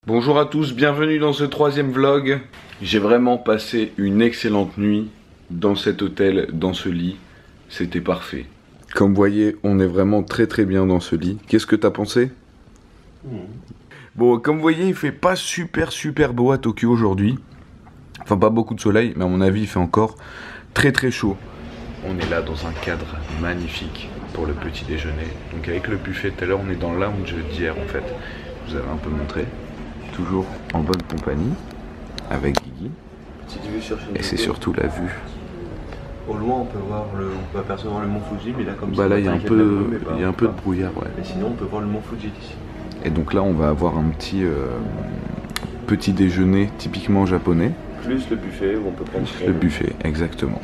Bonjour à tous, bienvenue dans ce troisième vlog. J'ai vraiment passé une excellente nuit dans cet hôtel, dans ce lit. C'était parfait. Comme vous voyez, on est vraiment très bien dans ce lit. Qu'est-ce que t'as pensé? Bon, comme vous voyez, il fait pas super beau à Tokyo aujourd'hui. Enfin, pas beaucoup de soleil, mais à mon avis, il fait encore très chaud. On est là dans un cadre magnifique pour le petit déjeuner. Donc avec le buffet, tout à l'heure, on est dans le lounge d'hier en fait. Je vous avais un peu montré. Toujours en bonne compagnie avec Guigui. Et c'est surtout la vue. Au loin, on peut apercevoir le mont Fuji, mais là comme bah ça, là il y a un peu de brouillard, ouais. Mais sinon, on peut voir le mont Fuji d'ici. Et donc là, on va avoir un petit déjeuner typiquement japonais. Plus le buffet où on peut prendre le buffet, exactement.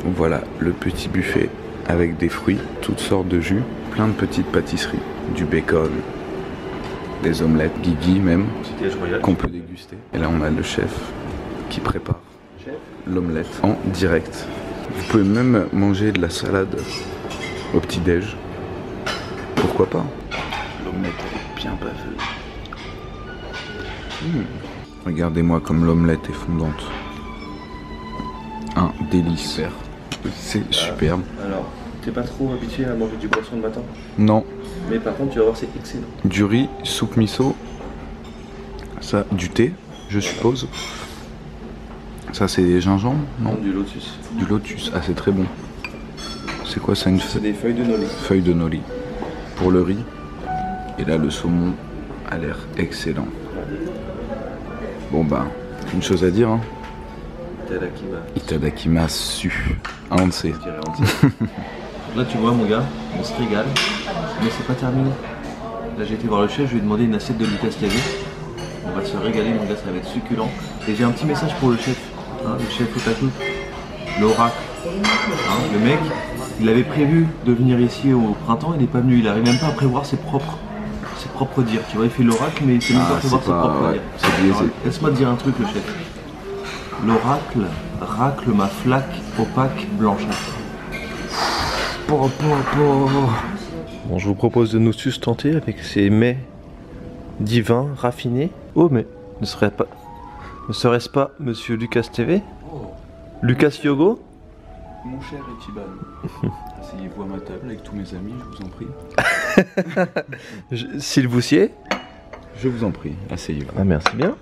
Donc voilà le petit buffet avec des fruits, toutes sortes de jus, plein de petites pâtisseries, du bacon, des omelettes, Guigui même, qu'on peut déguster. Et là on a le chef qui prépare l'omelette en direct. Vous pouvez même manger de la salade au petit-déj. Pourquoi pas? L'omelette est bien bavée. Regardez-moi comme l'omelette est fondante. Un délice. C'est superbe. Alors, t'es pas trop habitué à manger du poisson le matin? Non. Mais par contre, tu vas voir, c'est excellent. Du riz, soupe miso. Ça, du thé, je suppose. Ça, c'est des gingembre? Non, du lotus. Du lotus, ah, c'est très bon. C'est quoi ça? C'est des feuilles de nori. Feuilles de nori. Pour le riz. Et là, le saumon a l'air excellent. Bon, bah, une chose à dire, hein. Itadakimasu. Ah, on le sait. Là, tu vois, mon gars, on se régale, mais c'est pas terminé. Là, j'ai été voir le chef, je lui ai demandé une assiette de Lucas TV. On va se régaler, mon gars, ça va être succulent. Et j'ai un petit message pour le chef, hein, le chef Otaku, l'oracle. Hein, le mec, il avait prévu de venir ici au printemps, il n'est pas venu, il n'arrive même pas à prévoir ses propres dires. Tu vois, il fait l'oracle, mais il sait même pas prévoir ses propres dires. Laisse-moi te dire un truc, le chef. L'oracle racle ma flaque opaque blanchâtre. Bon, je vous propose de nous sustenter avec ces mets divins, raffinés. Oh, mais ne serait-ce pas Monsieur Lucas TV? Lucas Yogo? Mon cher Ichiban, asseyez-vous à ma table avec tous mes amis, je vous en prie. S'il vous sied? Je vous en prie, asseyez-vous. Ah, merci bien.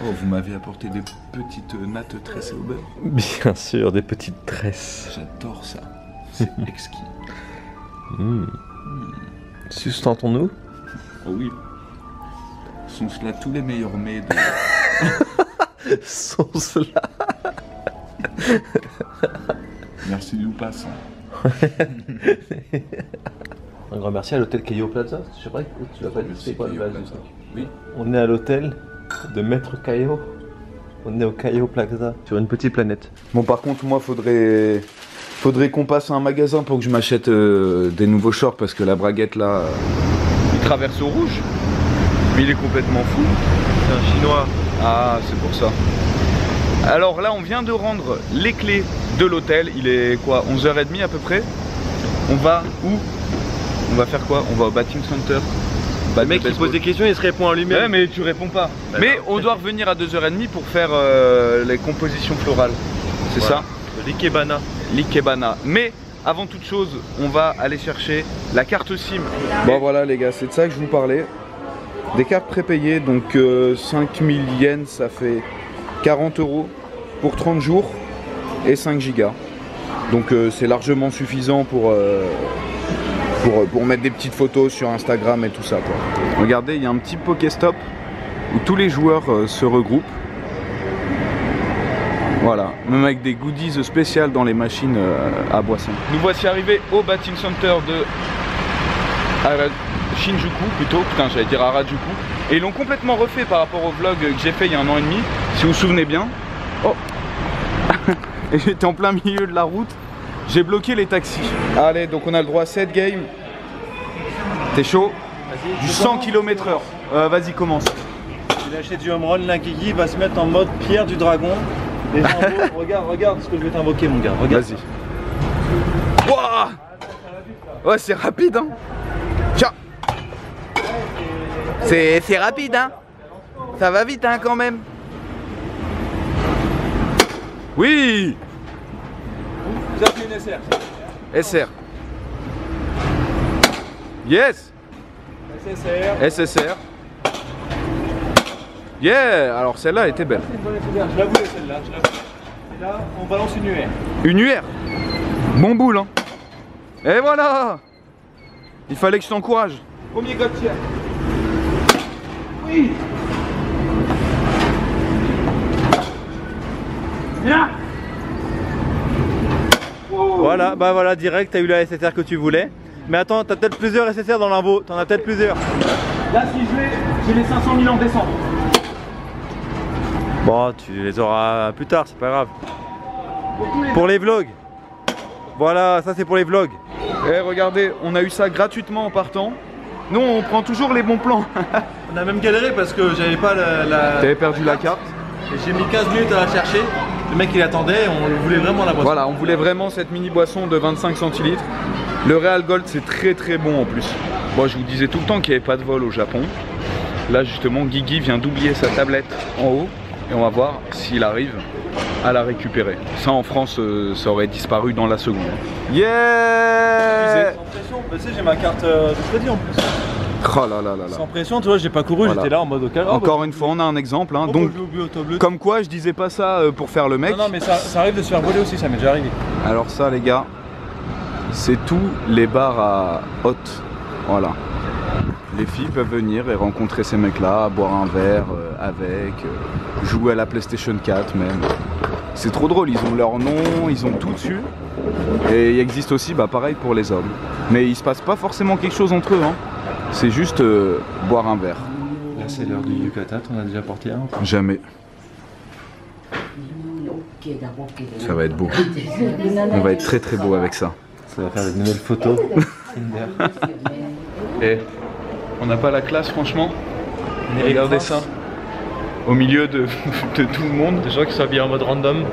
Oh, vous m'avez apporté des petites nattes tressées au beurre. Bien sûr, des petites tresses. J'adore ça, c'est exquis. Sustentons-nous? Oh oui. Sont cela tous les meilleurs mets de... Sont cela... Merci nous passons. Un grand merci à l'hôtel Cayo Plaza. Je sais pas, tu l'as pas dit, c'est quoi le base du truc? Oui. On est à l'hôtel de Maître Cayo. On est au Cayo Plaza, sur une petite planète. Bon, par contre, moi, faudrait qu'on passe à un magasin pour que je m'achète des nouveaux shorts, parce que la braguette là, il traverse au rouge. Mais il est complètement fou. C'est un chinois. Ah, c'est pour ça. Alors là, on vient de rendre les clés de l'hôtel. Il est quoi, 11h30 à peu près. On va où? On va faire quoi? On va au Batting Center. Le mec il pose des questions, il se répond à lui-même. Ouais, mais tu réponds pas. Bah, mais non, on doit revenir à 2h30 pour faire les compositions florales. C'est ça? L'ikebana. L'ikebana. Mais avant toute chose, on va aller chercher la carte SIM. Bon voilà les gars, c'est de ça que je vous parlais. Des cartes prépayées, donc 5000 yens, ça fait 40 € pour 30 jours et 5 gigas. Donc c'est largement suffisant pour mettre des petites photos sur Instagram et tout ça, quoi. Regardez, il y a un petit Pokéstop où tous les joueurs se regroupent. Voilà, même avec des goodies spéciales dans les machines à boissons. Nous voici arrivés au Batting Center de Shinjuku plutôt, putain j'allais dire Harajuku. Et ils l'ont complètement refait par rapport au vlog que j'ai fait il y a 1 an et demi, si vous vous souvenez bien. Oh. Et j'étais en plein milieu de la route, j'ai bloqué les taxis. Allez, donc on a le droit à 7 games. T'es chaud? Du 100 km/h. Vas-y, commence. Il achète du home run, là, Guigui va se mettre en mode pierre du dragon. Et regarde ce que je vais t'invoquer, mon gars. Vas-y. Wouah! Ouais, c'est rapide, hein. Tiens. C'est rapide, hein. Ça va vite, hein, quand même. Oui. Ça c'est une SR. SR. Yes. SSR. SSR. Yeah. Alors celle-là était belle. C'est une bonne SSR, je la voulais celle-là. Et là, on balance une UR. Une UR. Bon boule, hein. Et voilà. Il fallait que je t'encourage. Premier Gautier. Oui. Bien. Voilà, bah voilà, direct, t'as eu la SSR que tu voulais. Mais attends, t'as peut-être plusieurs SSR dans l'invo, t'en as peut-être plusieurs. Là, si je vais, j'ai les 500 000 en décembre. Bon, tu les auras plus tard, c'est pas grave. Pour les vlogs. Voilà, ça c'est pour les vlogs. Eh, regardez, on a eu ça gratuitement en partant. Nous, on prend toujours les bons plans. On a même galéré parce que j'avais pas la... T'avais perdu la carte. Et j'ai mis 15 minutes à la chercher. Le mec il attendait, on voulait vraiment la boisson. Voilà, on voulait vraiment cette mini boisson de 25 centilitres. Le Real Gold, c'est très très bon en plus. Moi, je vous disais tout le temps qu'il n'y avait pas de vol au Japon. Là, justement, Guigui vient d'oublier sa tablette en haut. Et on va voir s'il arrive à la récupérer. Ça, en France, ça aurait disparu dans la seconde. Yeah. Sans pression, bah, tu sais, j'ai ma carte de crédit en plus. Oh là là là là. Sans pression, tu vois, j'ai pas couru, Voilà. j'étais là en mode au calme. Encore une fois, on a un exemple. Hein. Donc, comme quoi, je disais pas ça pour faire le mec. Non, non, mais ça arrive de se faire voler aussi, ça m'est déjà arrivé. Alors ça, les gars, c'est tous les bars à hôtes. Voilà. Les filles peuvent venir et rencontrer ces mecs-là, boire un verre avec, jouer à la PlayStation 4 même. C'est trop drôle, ils ont leur nom, ils ont tout dessus. Et il existe aussi, bah, pareil pour les hommes. Mais il se passe pas forcément quelque chose entre eux. Hein. C'est juste boire un verre. Là, c'est l'heure du Yucata, t'en as déjà porté un? Jamais. Ça va être beau. On va être très très beau avec ça. Ça va faire de nouvelles photos. Et on n'a pas la classe, franchement. Regardez ça. Au milieu de tout le monde. Des gens qui sont habillés en mode random.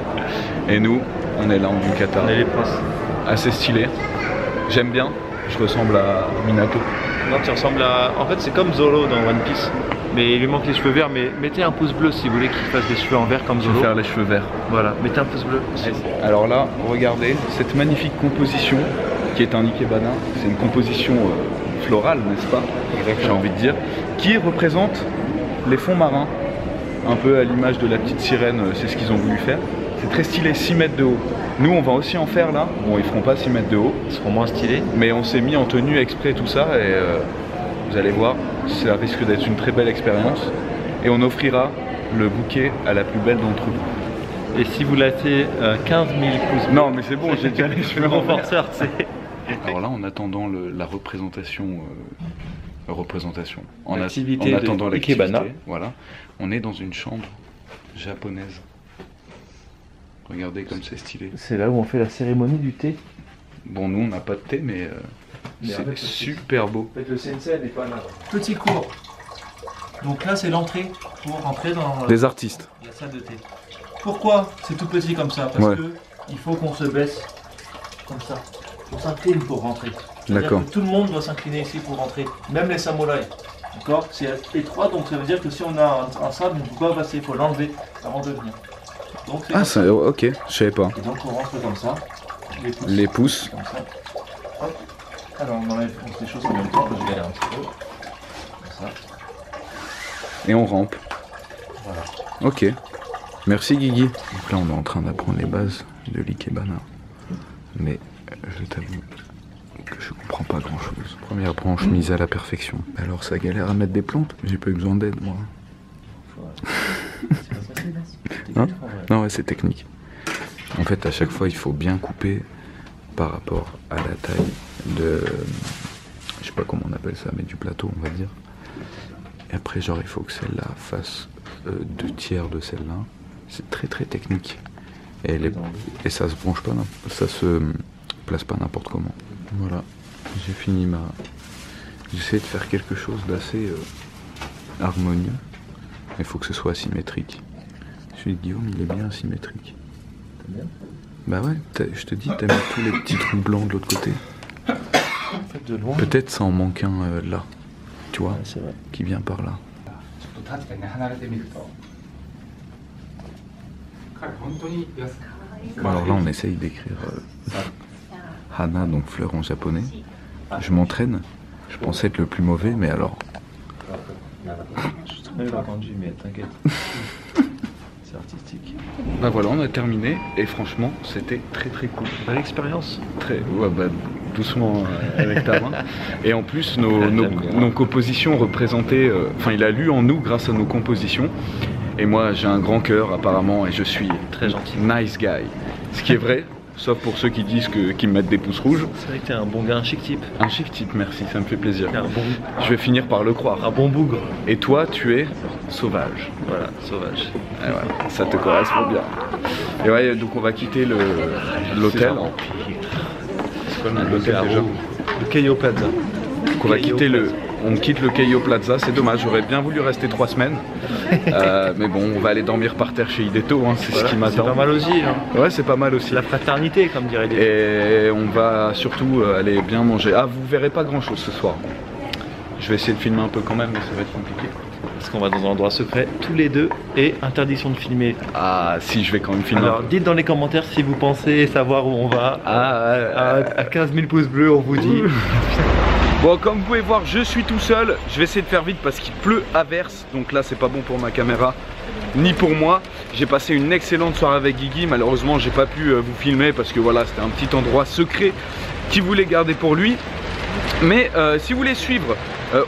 Et nous, on est là en Yucata. On est les princes. Assez stylé. J'aime bien. Je ressemble à Minato. Non, tu ressembles à... En fait, c'est comme Zoro dans One Piece. Mais il lui manque les cheveux verts. Mais mettez un pouce bleu si vous voulez qu'il fasse des cheveux en vert comme Je vais Zoro. faire les cheveux verts. Voilà, mettez un pouce bleu. Alors là, regardez cette magnifique composition qui est un ikebana. C'est une composition florale, n'est-ce pas? J'ai envie de dire. Qui représente les fonds marins. Un peu à l'image de la petite sirène, c'est ce qu'ils ont voulu faire. C'est très stylé, 6 mètres de haut. Nous, on va aussi en faire là. Bon, ils feront pas 6 mètres de haut. Ils seront moins stylés. Mais on s'est mis en tenue exprès tout ça et vous allez voir, ça risque d'être une très belle expérience. Et on offrira le bouquet à la plus belle d'entre vous. Et si vous lâchez 15 000 pouces bleus... Non, mais c'est bon, j'ai déjà les cheveux en vert. renforceur, tu sais. Alors là, en attendant la représentation... En L'activité attendant de l'activité, Ikebana. voilà, on est dans une chambre japonaise. Regardez comme c'est stylé. C'est là où on fait la cérémonie du thé. Bon, nous on n'a pas de thé, mais c'est super beau. En fait, le sensei n'est pas là. Petit cours. Donc là, c'est l'entrée pour rentrer dans Des artistes. la salle de thé. Pourquoi c'est tout petit comme ça? Parce Ouais. que il faut qu'on se baisse comme ça. On s'incline pour rentrer. D'accord. Tout le monde doit s'incliner ici pour rentrer, même les samouraïs. D'accord? C'est étroit, donc ça veut dire que si on a un sable, on ne peut pas passer, il faut l'enlever avant de venir. Donc, c'est Ah, comme ça, ok, je savais pas. Et donc on rentre comme ça, Les pouces. comme ça. Hop. Alors on enlève les choses en même temps, je galère un petit peu. Comme ça. Et on rampe. Voilà. Ok. Merci Guigui. Donc là, on est en train d'apprendre les bases de l'ikebana. Mais je t'avoue que je comprends pas grand chose. Première branche mise à la perfection. Alors ça galère à mettre des plantes? J'ai pas eu besoin d'aide moi. C'est pas facile, Hein? Non, ouais, c'est technique. En fait, à chaque fois, il faut bien couper par rapport à la taille de... Je sais pas comment on appelle ça, mais du plateau, on va dire. Et après, genre, il faut que celle-là fasse 2 tiers de celle-là. C'est très très technique. Et ça se branche pas, ça se place pas n'importe comment. Voilà, j'ai fini ma... J'essaie de faire quelque chose d'assez harmonieux. Il faut que ce soit asymétrique. Celui de Guillaume, il est bien asymétrique. T'aimes bien? Bah ouais, je te dis, t'as mis tous les petits trous blancs de l'autre côté. En fait, de loin. Peut-être ça en manque un là, tu vois, Ouais, c'est vrai. qui vient par là. Surtout 確かにね離れてみると彼本当に安く Bon, alors là, on essaye d'écrire Hana, donc fleur en japonais. Je m'entraîne. Je pensais être le plus mauvais, mais alors. Je suis très mal entendu, mais t'inquiète. C'est artistique. Bah voilà, on a terminé et franchement, c'était très très cool. Belle expérience. Très, ouais, bah, doucement avec ta main. Et en plus, nos compositions représentaient. Enfin, il a lu en nous grâce à nos compositions. Et moi, j'ai un grand cœur apparemment et je suis Très gentil. Nice guy. Ce qui est vrai, sauf pour ceux qui disent qu'ils me mettent des pouces rouges. C'est vrai que t'es un bon gars, un chic type. Un chic type, merci, ça me fait plaisir. T'es un bon... Je vais finir par le croire. Un bon bougre. Et toi, tu es sauvage. Voilà, sauvage. Et ouais, ça te correspond bien. Et ouais, donc on va quitter l'hôtel. C'est quoi le nom de l'hôtel déjà? Le Keio Plaza. Donc on va quitter on quitte le Keio Plaza, c'est dommage, j'aurais bien voulu rester 3 semaines. Mais bon, on va aller dormir par terre chez Hideto, hein, c'est Voilà, ce qui m'attend. C'est pas mal aussi. Hein. Ouais, c'est pas mal aussi. La fraternité, comme dirait les... Et on va surtout aller bien manger. Ah, vous verrez pas grand chose ce soir. Je vais essayer de filmer un peu quand même, mais ça va être compliqué. Parce qu'on va dans un endroit secret, tous les deux, et interdiction de filmer. Ah, si, je vais quand même filmer. Alors, dites dans les commentaires si vous pensez savoir où on va. À 15 000 pouces bleus, on vous dit. Bon, comme vous pouvez voir, je suis tout seul. Je vais essayer de faire vite parce qu'il pleut à verse. Donc là, c'est pas bon pour ma caméra, ni pour moi. J'ai passé une excellente soirée avec Guigui. Malheureusement, j'ai pas pu vous filmer parce que voilà, c'était un petit endroit secret qu'il voulait garder pour lui. Mais si vous voulez suivre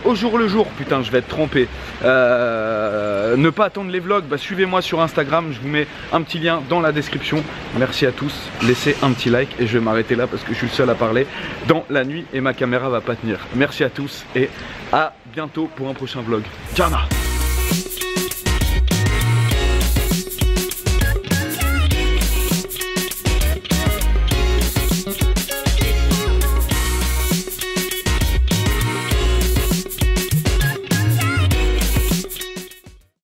au jour le jour, putain je vais être trempé, ne pas attendre les vlogs, bah, suivez-moi sur Instagram, je vous mets un petit lien dans la description. Merci à tous, laissez un petit like et je vais m'arrêter là parce que je suis le seul à parler dans la nuit et ma caméra va pas tenir. Merci à tous et à bientôt pour un prochain vlog. Ciao.